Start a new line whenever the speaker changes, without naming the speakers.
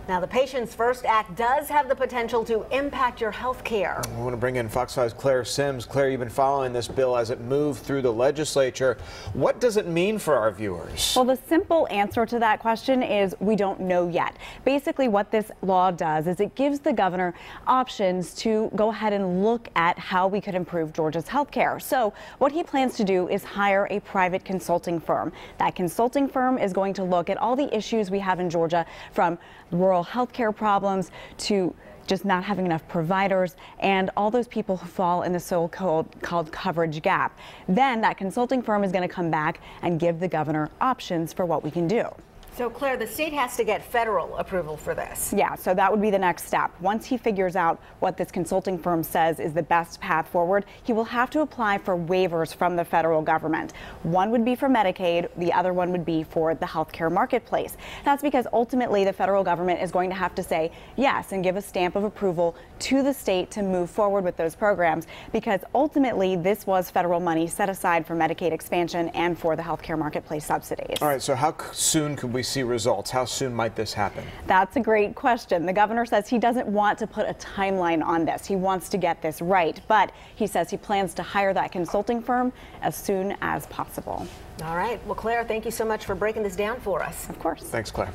Now, the Patients First Act does have the potential to impact your health care.
I want to bring in Fox 5's Claire Sims. Claire, you've been following this bill as it moved through the legislature. What does it mean for our viewers?
Well, the simple answer to that question is we don't know yet. Basically, what this law does is it gives the governor options to go ahead and look at how we could improve Georgia's health care. So what he plans to do is hire a private consulting firm. That consulting firm is going to look at all the issues we have in Georgia, from rural health care problems to just not having enough providers and all those people who fall in the so-called coverage gap. Then that consulting firm is going to come back and give the governor options for what we can do.
So, Claire, the state has to get federal approval for this.
Yeah, so that would be the next step. Once he figures out what this consulting firm says is the best path forward, he will have to apply for waivers from the federal government. One would be for Medicaid, the other one would be for the healthcare marketplace. That's because ultimately the federal government is going to have to say yes and give a stamp of approval to the state to move forward with those programs, because ultimately this was federal money set aside for Medicaid expansion and for the healthcare marketplace subsidies.
All right, so how soon could we see results? How soon might this happen?
That's a great question. The governor says he doesn't want to put a timeline on this. He wants to get this right, but he says he plans to hire that consulting firm as soon as possible.
All right. Well, Claire, thank you so much for breaking this down for us.
Of course.
Thanks, Claire.